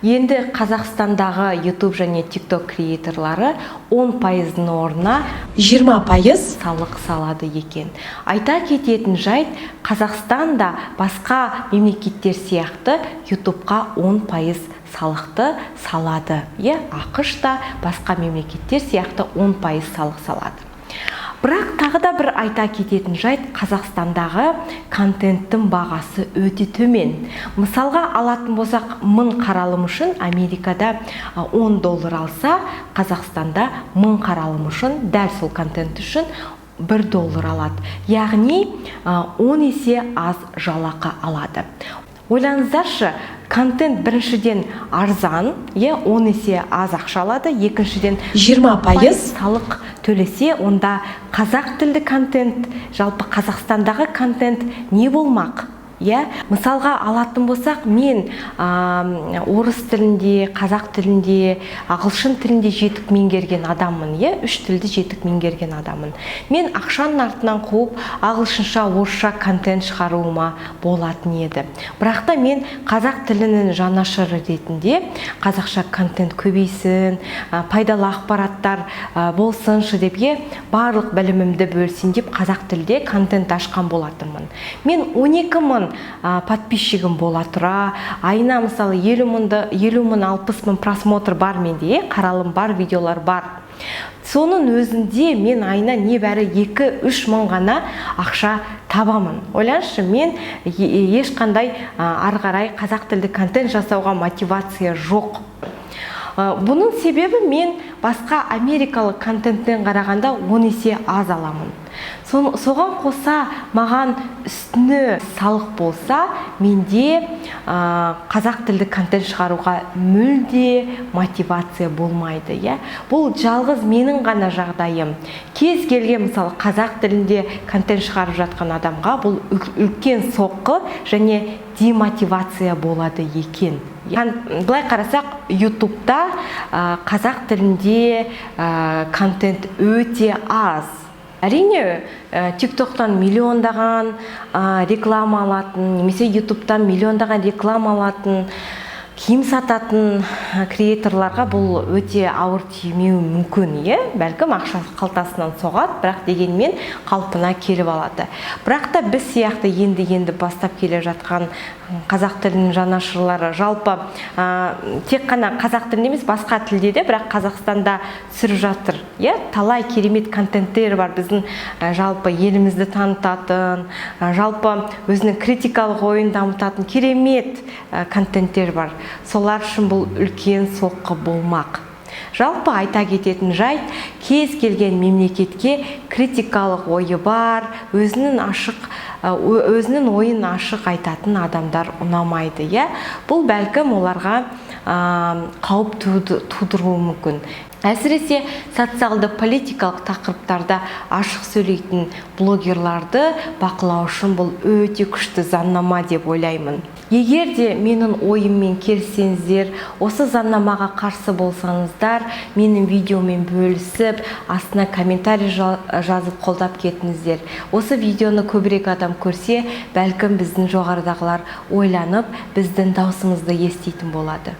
Енді Қазақстандағы YouTube және TikTok креаторлары 10%-ның орнына 20% салық салады екен. Айта кететін жайт, Қазақстанда басқа мемлекеттер сияқты YouTube-қа 10% салықты салады. ақш та басқа мемлекеттер сияқты 10% салық салады. Бірақ тағы да бір айта кететін жайт, Қазақстандағы контенттің бағасы өте төмен. Мысалға алатын болсақ, 1000 қаралым үшін Америкада $10 алса, Қазақстанда 1000 қаралым үшін, дәл сол контент үшін $1 алады. Яғни 10 есе аз жалақы алады. Ойлаңыздаршы, контент біріншіден арзан, 10 есе аз ақша алады, екіншіден 20% салық төлесе, онда қазақ тілді контент, жалпы Қазақстандағы контент не болмақ? Мысалға алатын болсақ, мен орыс тілінде, қазақ тілінде, ағылшын тілінде жетік меңгерген адаммын, 3 тілді жетік меңгерген адаммын. Мен ақшаның артынан қуып, ағылшынша, орысша контент шығаруыма болатын еді. Бірақ та мен қазақ тілінің жанашыры ретінде қазақша контент көбейсін, пайдалы ақпараттар болсыншы деп, барлық білімімді бөлсін деп қазақ тілде контент ашқан болатынмын. Мен 12 000 подписчигім бола тұра, айына мысалы 50 000, 60 000 просмотр бар менде, қаралым бар, видеолар бар. Соның өзінде мен айына небәрі 2-3 мың ғана ақша табамын. Ойлаңызшы, мен ешқандай ары қарай қазақ тілді контент жасауға мотивация жоқ. Бұның себебі мен басқа америкалық контенттен қарағанда 10 есе аз аламын. Соған қоса маған үстіне салық болса, менде қазақ тілді контент шығаруға мүлде мотивация болмайды. Бұл жалғыз менің ғана жағдайым. Кез келген мысалы қазақ тілінде контент шығарып жатқан адамға бұл үлкен соққы және демотивация болады екен. Былай қарасақ, YouTube-та қазақ тілінде контент өте аз. Әрине, TikTok-тан миллиондаған реклама алатын, немесе YouTube-тан миллиондаған реклама алатын, киім сататын креаторларға бұл өте ауыр тимеуі мүмкін, бәлкім ақша қалтасынан соғады, бірақ дегенмен қалпына келіп алады. Бірақ та біз сияқты енді бастап келе жатқан қазақ тілінің жанашырлары, жалпы тек қана қазақ тілінде емес, басқа тілде де, бірақ Қазақстанда түсіріп жатыр. Талай керемет контенттер бар, біздің жалпы елімізді танытатын, жалпы өзінің критикалық ойын дамытатын керемет контенттер бар. Солар үшін бұл үлкен соққы болмақ. Жалпы айта кететін жайт, кез келген мемлекетке критикалық ойы бар, өзінің ойын ашық айтатын адамдар ұнамайды. Бұл бәлкім оларға қауіп тудыруы мүмкін. Әсіресе социалды политикалық тақырыптарда ашық сөйлейтін блогерларды бақылау үшін бұл өте күшті заңнама деп ойлаймын. Егер де менің ойыммен келсеңіздер, осы заңнамаға қарсы болсаңыздар, менің видеомен бөлісіп, астына комментарий жазып қолдап кетіңіздер. Осы видеоны көбірек адам көрсе, бәлкім біздің жоғарыдағылар ойланып, біздің даусымызды еститін болады.